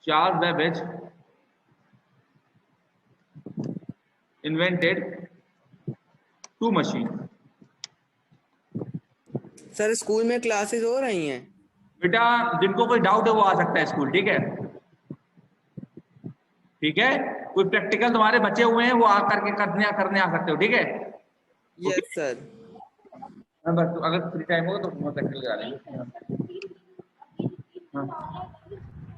Charles Babbage invented two machines. Sir school में classes हो रही हैं? बेटा जिनको कोई डाउट है वो आ सकता है स्कूल, ठीक है? ठीक है, कोई प्रैक्टिकल तुम्हारे बचे हुए हैं वो आकर के करने आ सकते हो, ठीक है? Yes sir. बस अगर फ्री टाइम हो तो प्रैक्टिकल करा लेंगे।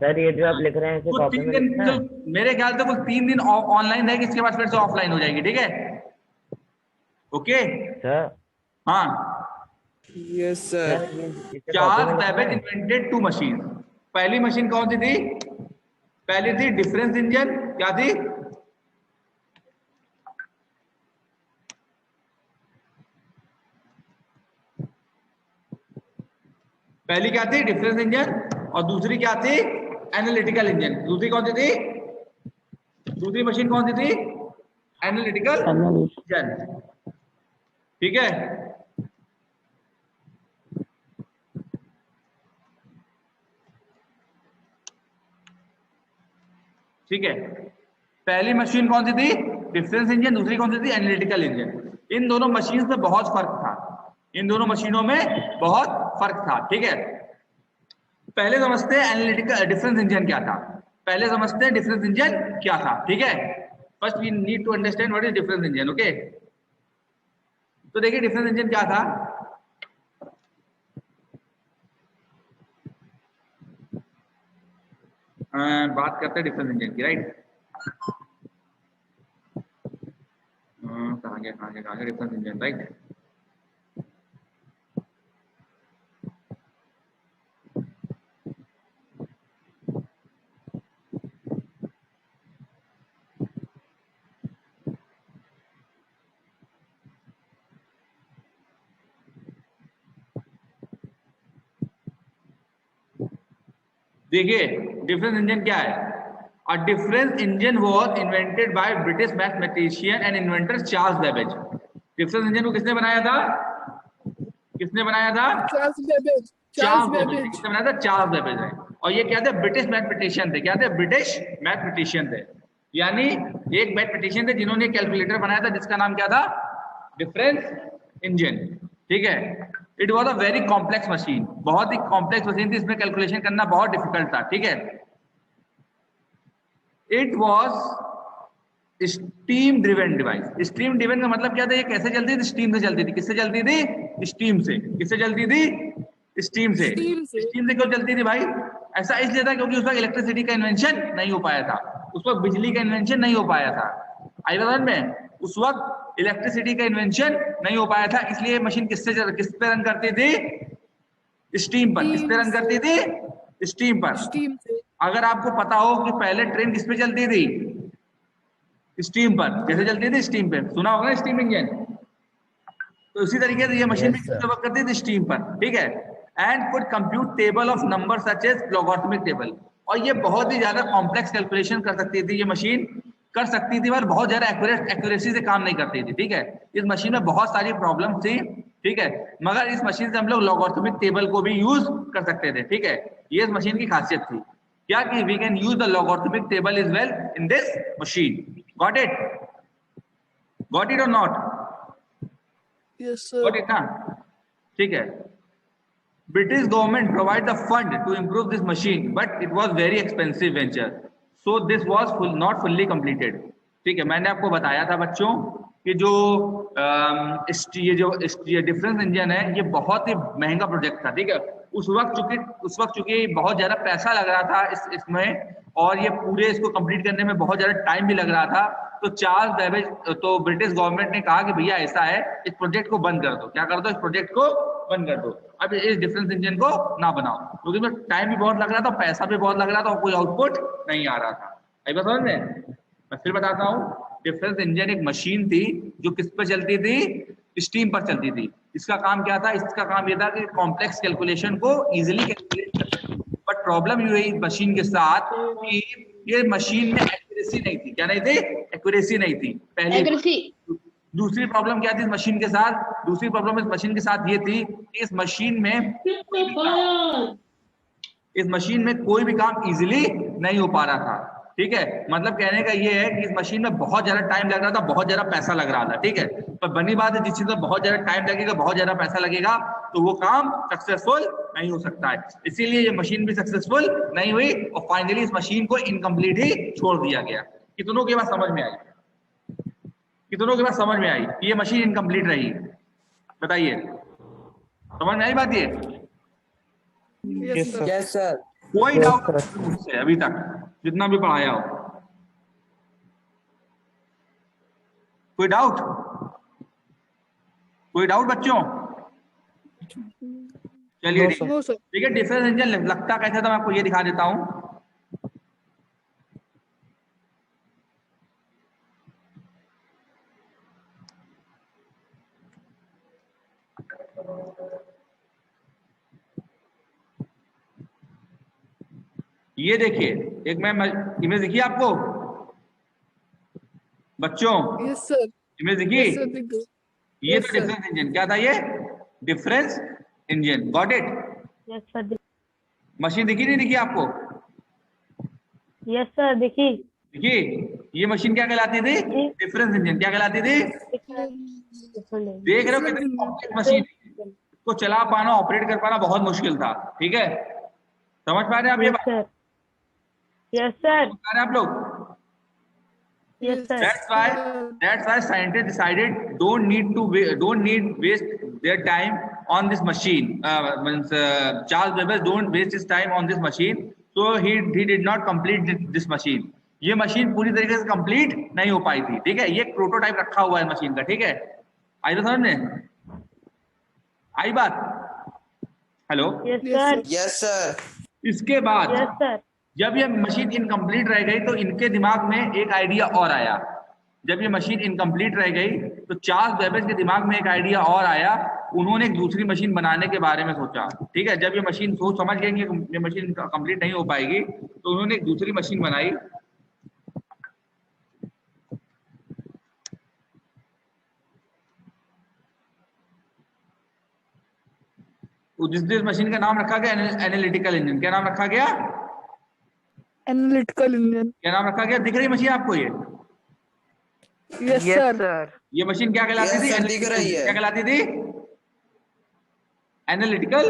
सर ये जो आप लिख रहे हैं इसे कुछ कॉपी 3 में दिन लिखना है? मेरे ख्याल से कुछ 3 दिन ऑनलाइन रहेगी, इसके बाद फिर से ऑफलाइन हो जाएगी, ठीक है? ओके सर हाँ। Yes sir. इसे कॉपी चार्ल्स में लिखना बेबेज है? Invented two machine. पहली मशीन कौन सी थी? पहली थी डिफरेंस इंजन। क्या थी? पहली क्या थी? Difference engine. और दूसरी क्या थी? Analytical engine. दूसरी कौन सी थी? दूसरी मशीन कौन सी थी? एनालिटिकल इंजन, ठीक है? ठीक है, पहली मशीन कौन सी थी? Difference engine. दूसरी कौन सी थी? Analytical engine. इन दोनों मशीन में बहुत फर्क था, इन दोनों मशीनों में बहुत फर्क था, ठीक है? पहले समझते हैं एनालिटिकल डिफरेंस इंजन क्या था। पहले समझते हैं डिफरेंस इंजन क्या था, ठीक है? First we need to understand what is difference engine, okay? तो देखिए डिफरेंस इंजन क्या था। बात करते हैं डिफरेंस इंजन की, राइट? कहाँ गया डिफरेंस इंजन, राइट? देखिए डिफरेंस इंजन क्या है। A difference engine was invented by British mathematician and inventor Charles Babbage. Difference engine को किसने बनाया था? किसने बनाया था? Charles Babbage. Charles Babbage. किसने बनाया था? चार्ल्स बेबेज है। और ये क्या थे? ब्रिटिश मैथमेटिशियन थे। क्या थे? ब्रिटिश मैथमेटिशियन थे। यानी एक मैथमेटिशियन थे जिन्होंने कैलकुलेटर बनाया था जिसका नाम क्या था? डिफरेंस इंजन, ठीक है? It was a very complex machine. बहुत ही कॉम्प्लेक्स मशीन थी, इसमें कैलकुलेशन करना बहुत डिफिकल्ट था, ठीक है? It was steam driven device. Steam driven का मतलब क्या था? ये कैसे चलती थी? स्टीम से चलती थी। किससे चलती थी? स्टीम से। किससे चलती थी? स्टीम से। स्टीम से क्यों चलती थी भाई? ऐसा इसलिए था क्योंकि उस वक्त इलेक्ट्रिसिटी का इन्वेंशन नहीं हो पाया था, उस वक्त बिजली का इन्वेंशन नहीं हो पाया था। आई बात में? उस वक्त इलेक्ट्रिसिटी का इन्वेंशन नहीं हो पाया था, इसलिए मशीन किस पे रन करती थी? स्टीम पर। किस पे रन करती थी? स्टीम पर। स्टीम से। अगर आपको पता हो कि पहले ट्रेन किस पे चलती थी? स्टीम पर। कैसे चलती थी? स्टीम पे। सुना होगा ना स्टीम इंजन। तो इसी तरीके से ये मशीन भी किस पे वर्क करती थी? स्टीम पर, ठीक है? And could compute table of number such as logarithmic table. और ये बहुत ही ज्यादा कॉम्प्लेक्स कैलकुलेशन कर सकती थी, ये मशीन कर सकती थी, पर बहुत ज्यादा एक्यूरेसी से काम नहीं करती थी, ठीक है? इस मशीन में बहुत सारी प्रॉब्लम थी, ठीक है? मगर इस मशीन से हम लोग लॉगरिथमिक टेबल को भी यूज कर सकते थे, ठीक है? ये इस मशीन की खासियत थी क्या कि we can use the logarithmic table is well in this machine. Got it? Got it और not? Yes got sir. It ना? ठीक है। British government provide the fund to improve this machine, but it was very expensive venture, so this was not fully completed. ठीक है, मैंने आपको बताया था बच्चों कि जो ये डिफरेंस इंजन है ये बहुत ही महंगा प्रोजेक्ट था, ठीक है? उस वक्त चूंकि बहुत ज्यादा पैसा लग रहा था इसमें, और ये पूरे इसको कंप्लीट करने में बहुत ज्यादा टाइम भी लग रहा था। तो चार्ल्स बेबेज, तो ब्रिटिश गवर्नमेंट ने कहा कि भैया ऐसा है, इस प्रोजेक्ट को बंद कर दो। क्या कर दो? इस प्रोजेक्ट को बंद कर दो, अब इस डिफरेंस इंजन को ना बनाओ, क्योंकि इसमें टाइम भी बहुत लग रहा था, पैसा भी बहुत लग रहा था, और कोई आउटपुट नहीं आ रहा था। आई बात समझ में? मैं फिर बताता हूँ। डिफरेंस इंजन एक मशीन थी जो किस पर चलती थी? स्टीम पर चलती थी। इसका काम क्या था? इसका काम यह था कि कॉम्प्लेक्स कैलकुलेशन को इजीली कैलकुलेट कर सके। बट प्रॉब्लम ये हुई मशीन के साथ कि ये मशीन में एक्यूरेसी नहीं थी। क्या नहीं थी? एक्यूरेसी नहीं थी, पहली। दूसरी प्रॉब्लम क्या थी इस मशीन के साथ? दूसरी प्रॉब्लम इस मशीन के साथ ये थी कि इस मशीन में कोई भी काम इजीली नहीं हो पा रहा था। ठीक है, मतलब कहने का ये है कि इस मशीन में बहुत ज्यादा टाइम लग रहा था, बहुत ज्यादा पैसा लग रहा था। ठीक है, पर बनी बात है जिस चीज में बहुत ज्यादा टाइम लगेगा, बहुत ज्यादा पैसा लगेगा, तो वो काम सक्सेसफुल नहीं हो सकता है। इसीलिए ये मशीन भी सक्सेसफुल नहीं हुई और फाइनली इस मशीन को इनकम्प्लीट ही छोड़ दिया गया। कितनों की बात समझ में आई? कितनों की बात समझ में आई? ये मशीन इनकम्प्लीट रही? बताइए, समझ में आई बात? ये Yes, sir. Yes sir. कोई Yes, डाउट sir. मुझसे अभी तक जितना भी पढ़ाया हो? कोई डाउट? कोई डाउट बच्चों? चलिए No, ठीक है। No, sir. ठीक है, डिफरेंस इंजन लगता कैसे था मैं आपको ये दिखा देता हूं। ये देखिए, एक मैं इमेज दिखी आपको बच्चों? Yes, sir. इमेज दिखी? Yes, sir. Big girl. ये Yes, तो sir. Difference engine. क्या था ये? Difference engine. Got it? Yes sir. Machine दिखी नहीं दिखी आपको? यस सर देखी। दिखी? ये मशीन क्या कहलाती थी? Difference engine. क्या कहलाती थी? देख रहे हो कितनी कॉम्प्लेक्स मशीन, इसको चला पाना, ऑपरेट कर पाना बहुत मुश्किल था। ठीक है, समझ पा रहे हैं आप ये यस बात? सर। Yes sir. समझ पा रहे हैं आप लोग? Yes sir. That's why scientists decided don't need waste their time on this machine. Charles Babbage don't waste his time on this machine, so he did not complete this machine. ये machine पूरी तरीके से complete नहीं हो पाई थी। ठीक है, ये प्रोटोटाइप रखा हुआ है मशीन का। ठीक है, आई तो समझ में आई बात? Hello? Yes sir. Yes sir. इसके बाद यस सर। जब ये मशीन इनकम्प्लीट रह गई तो इनके दिमाग में एक आइडिया और आया। जब ये मशीन इनकम्प्लीट रह गई तो चार्ल्स बेबेज के दिमाग में एक आइडिया और आया। उन्होंने एक दूसरी मशीन बनाने के बारे में सोचा। ठीक है, जब ये मशीन सोच समझ गए कि ये मशीन कंप्लीट नहीं हो पाएगी तो उन्होंने एक दूसरी मशीन बनाई। जिस मशीन का नाम रखा गया एनालिटिकल इंजन। क्या नाम रखा गया? Analytical engine. क्या नाम रखा गया? दिख रही मशीन आपको ये? Yes, sir. ये मशीन क्या कहलाती Yes, थी? sir, दिख रही है। क्या कहलाती थी? Analytical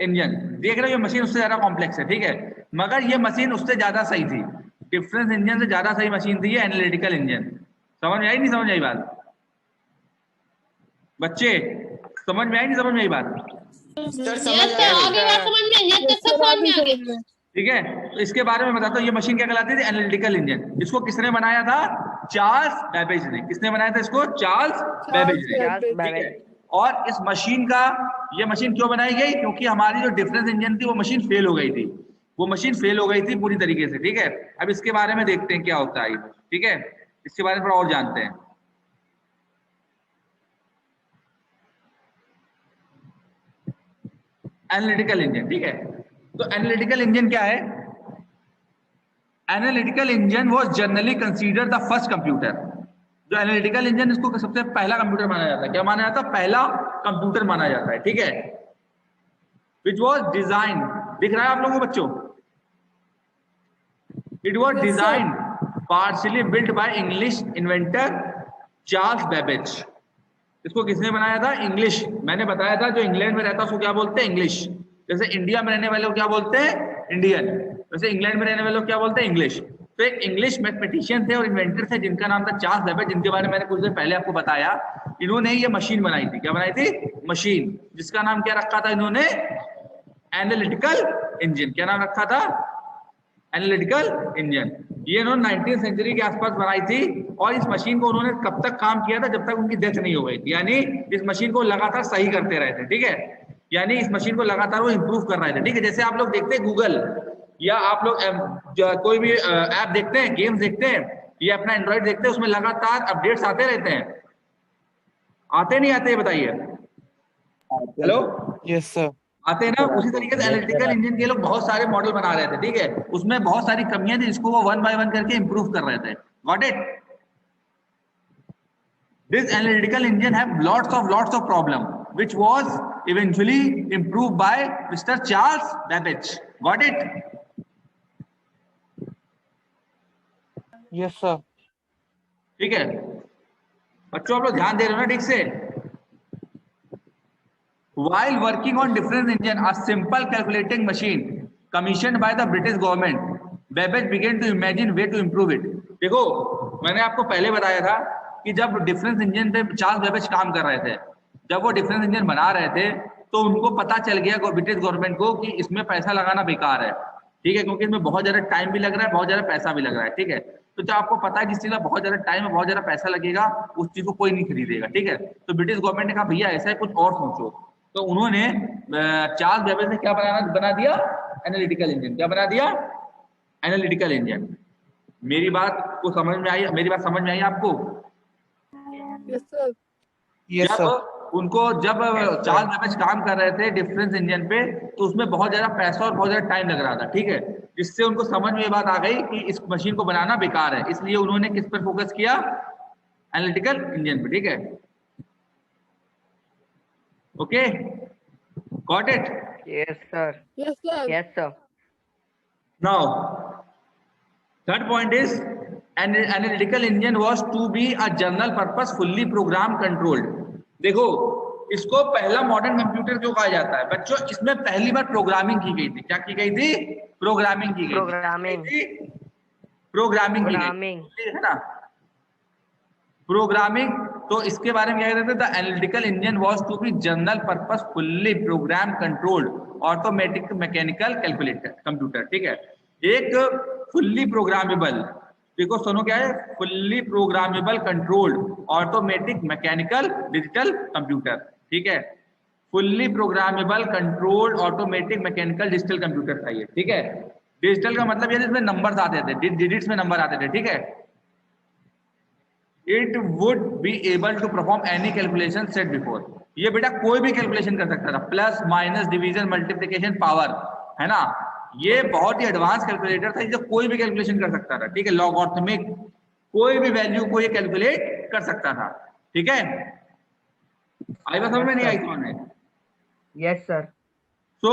engine. देख रहे हो ये मशीन उससे ज्यादा कॉम्प्लेक्स है। ठीक है, मगर ये मशीन उससे ज्यादा सही थी। डिफरेंस इंजन से ज्यादा सही मशीन थी ये एनालिटिकल इंजन। समझ में आई नहीं समझ में आई बात? बच्चे समझ में आई नहीं समझ में आई बात? सर समझ आ गई। Yes, sir. अभी समझ में। ठीक है, तो इसके बारे में बताता हूँ। ये मशीन क्या कहलाती थी? Analytical engine. इसको किसने बनाया था? चार्ल्स बेबेज ने। किसने बनाया था इसको? चार्ल्स बेबेज ने। ठीक है, और इस मशीन का ये मशीन क्यों बनाई गई? क्योंकि हमारी जो डिफरेंस इंजन थी वो मशीन फेल हो गई थी। वो मशीन फेल हो गई थी पूरी तरीके से। ठीक है, अब इसके बारे में देखते हैं क्या होता है। ठीक है, इसके बारे में थोड़ा और जानते हैं। Analytical engine. ठीक है, तो एनालिटिकल इंजन क्या है? Analytical engine was generally considered the first computer. जो एनालिटिकल इंजन, इसको सबसे पहला कंप्यूटर माना जाता है। क्या माना जाता है? पहला कंप्यूटर माना जाता है। ठीक है, विच वाज डिजाइन। दिख रहा है आप लोगों को बच्चों? It was design partially built by English inventor Charles Babbage. इसको किसने बनाया था? इंग्लिश। मैंने बताया था जो इंग्लैंड में रहता है उसको क्या बोलते हैं? इंग्लिश। जैसे इंडिया में रहने वाले को क्या बोलते हैं? इंडियन। वैसे इंग्लैंड में रहने वाले को क्या बोलते हैं? इंग्लिश। तो एक इंग्लिश मैथमेटिशियन थे और इन्वेंटर थे जिनका नाम था चार्ल्स बेबेज, जिनके बारे में मैंने कुछ देर पहले आपको बताया। इन्होंने ये मशीन बनाई थी। क्या बनाई थी? मशीन, जिसका नाम क्या रखा था इन्होंने? Analytical engine. क्या नाम रखा था? Analytical engine. ये इन्होंने 19वीं सेंचुरी के आसपास बनाई थी और इस मशीन को उन्होंने कब तक काम किया था? जब तक उनकी डेथ नहीं हो गई थी। यानी इस मशीन को लगातार सही करते रहे थे। ठीक है, यानी इस मशीन को लगातार वो इंप्रूव कर रहे थे। ठीक है, जैसे आप लोग देखते हैं गूगल या आप लोग कोई भी ऐप देखते हैं, गेम्स देखते हैं या अपना एंड्रॉइड देखते हैं, उसमें लगातार अपडेट्स आते रहते हैं। आते नहीं आते? बताइए। हेलो? Yes, sir. आते हैं ना? उसी तरीके से एनालिटिकल इंजन के लोग बहुत सारे मॉडल बना रहे थे। ठीक है, उसमें बहुत सारी कमियां थी जिसको वो 1 by 1 करके इंप्रूव कर रहे थे। Got it? This analytical engine have lots of problem which was eventually improved by Mr. Charles Babbage. Got it? Yes sir. ठीक है बच्चों, आप लोग ध्यान दे रहे हो ना ठीक से? While working on difference engine, a simple calculating machine commissioned by the British government, Babbage began to imagine way to improve it. देखो मैंने आपको पहले बताया था कि जब डिफरेंस इंजन पे चार्ल्स बेबेज काम कर रहे थे, जब वो डिफरेंस इंजन बना रहे थे तो उनको पता चल गया ब्रिटिश गवर्नमेंट को कि इसमें पैसा लगाना बेकार है, ठीक है, क्योंकि इसमें बहुत ज्यादा टाइम भी लग रहा है, बहुत ज्यादा पैसा भी लग रहा है, ठीक है। तो जब आपको पता है जिस चीज में बहुत ज्यादा टाइम और बहुत ज्यादा पैसा लगेगा उस चीज को कोई नहीं खरीदेगा, ठीक है। तो ब्रिटिश गवर्नमेंट ने कहा भैया ऐसा है कुछ और सोचो, तो उन्होंने चार्ल्स बेबेज ने क्या बना दिया? Analytical engine. क्या बना दिया? Analytical engine. मेरी बात को समझ में आई? मेरी बात समझ में आई आपको? Yes sir. Yes sir. उनको जब चार्ल्स बेबेज काम कर रहे थे डिफरेंस इंजन पे तो उसमें बहुत ज्यादा पैसा और बहुत ज्यादा टाइम लग रहा था, ठीक है, जिससे उनको समझ में ये बात आ गई कि इस मशीन को बनाना बेकार है, इसलिए उन्होंने किस पर फोकस किया? एनालिटिकल इंजन पे, ठीक है। Okay, got it? Yes sir. Yes sir. Yes sir. Now, third point is an analytical engine was to be a general purpose fully program controlled. देखो इसको पहला मॉडर्न कंप्यूटर क्यों कहा जाता है बच्चों? इसमें पहली बार प्रोग्रामिंग की गई थी। क्या की गई थी? प्रोग्रामिंग की गई थी। प्रोग्रामिंग की गई है ना, प्रोग्रामिंग। तो इसके बारे में क्या कहते थे? The analytical engine was to be general purpose fully program controlled automatic mechanical calculator computer, ठीक है। एक फुल्ली प्रोग्रामेबल, देखो सुनो क्या है? Fully programmable controlled automatic mechanical digital computer, ठीक है। Fully programmable controlled automatic mechanical digital computer था ये, ठीक है। डिजिटल का मतलब ये जिसमें नंबर्स आते थे, डिजिट्स में नंबर आते थे, ठीक है। It would be able to perform any calculation set before. ये बेटा कोई भी कैलकुलेशन कर सकता था, plus minus division multiplication power, है ना। ये बहुत ही एडवांस कैलकुलेटर था जो कोई भी कैलकुलेशन कर सकता था, ठीक है। लॉगरिथमिक कोई भी वैल्यू को ये कैलकुलेट कर सकता था, ठीक है। आई बात समझ में नहीं आई तुम्हें? Yes sir. So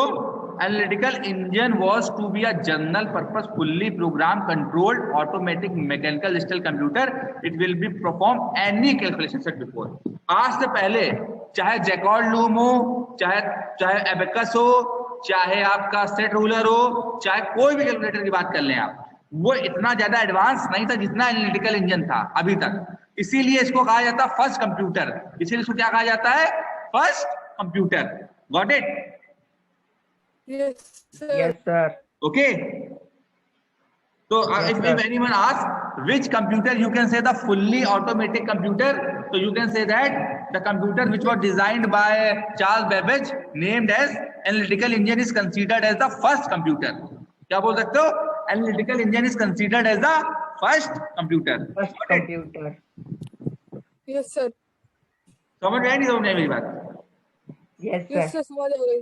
analytical engine was to be a general purpose fully programmed controlled automatic mechanical digital computer. It will be perform any calculation set before. आज से पहले चाहे जैकॉर्ड लूम हो, चाहे एबेकस हो, चाहे आपका सेट रूलर हो, चाहे कोई भी कैलकुलेटर की बात कर लें आप, वो इतना ज्यादा एडवांस नहीं था जितना एनालिटिकल इंजन था अभी तक। इसीलिए इसको कहा जाता है फर्स्ट कंप्यूटर। इसीलिए इसको क्या कहा जाता है? First computer. Got it? Yes sir. Yes sir. Okay. So if anyone asks which computer, you can say the fully automatic computer. So you can say that the computer which was designed by Charles Babbage, named as analytical engine, is considered as the first computer. क्या बोल सकते हो? Analytical engine is considered as the first computer. First computer. Yes sir. समझ में आई नहीं समझ में आई मेरी बात? Yes sir. Yes sir, समझ आ गई।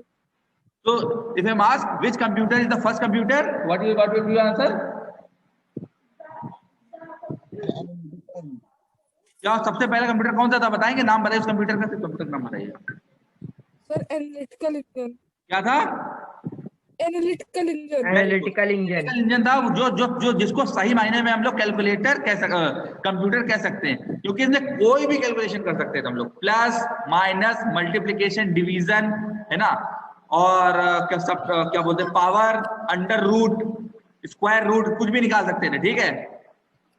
So if I'm asked which computer is the first computer, what will be your answer? क्या सबसे पहला कंप्यूटर कौन सा था? बताएंगे? नाम बताइए उस कंप्यूटर का, सिर्फ कंप्यूटर का नाम बताइए सर। Analytical engine. क्या था? Analytical engine. एनालिटिकल इंजन था जो जिसको सही मायने में हम लोग कैलकुलेटर कंप्यूटर कह सकते हैं, क्योंकि इसमें कोई भी कैलकुलेशन कर सकते थे हम लोग, प्लस माइनस मल्टीप्लिकेशन डिवीजन, है ना, और क्या बोलते हैं, power, under root, square root, कुछ भी निकाल सकते थे, ठीक है।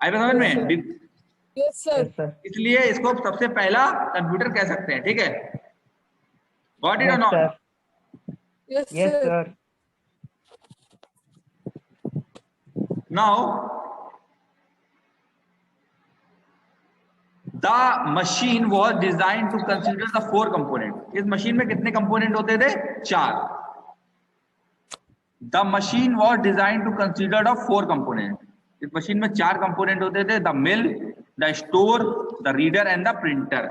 आई समझ में? Yes sir. इसलिए इसको सबसे पहला कंप्यूटर कह सकते हैं, ठीक है। गॉट इट और not? Yes Yes sir. sir. Now the machine was designed to consider the 4 components. इस मशीन में कितने कंपोनेंट होते थे? 4. The machine was designed to consider the 4 components. इस मशीन में 4 कंपोनेंट होते थे, the mill, the store, the reader and the printer.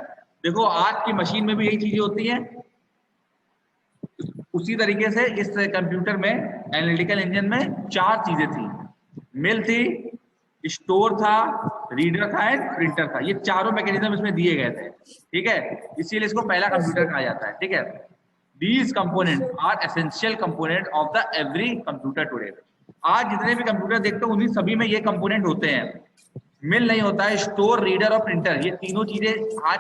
देखो आज की मशीन में भी यही चीजें होती हैं। उसी तरीके से इस कंप्यूटर में, एनालिटिकल इंजन में 4 चीजें थी। मिल थी, स्टोर था, रीडर था एंड प्रिंटर था। ये चारों मैकेनिज्म इसमें दिए गए थे, ठीक है। इसीलिए इसको पहला कंप्यूटर कहा जाता है, ठीक है। These components are essential component of the every computer today. आज जितने भी कंप्यूटर देखते हो उन्हीं सभी में ये कंपोनेंट होते हैं। मिल नहीं होता है, स्टोर, रीडर और प्रिंटर, ये तीनों चीजें आज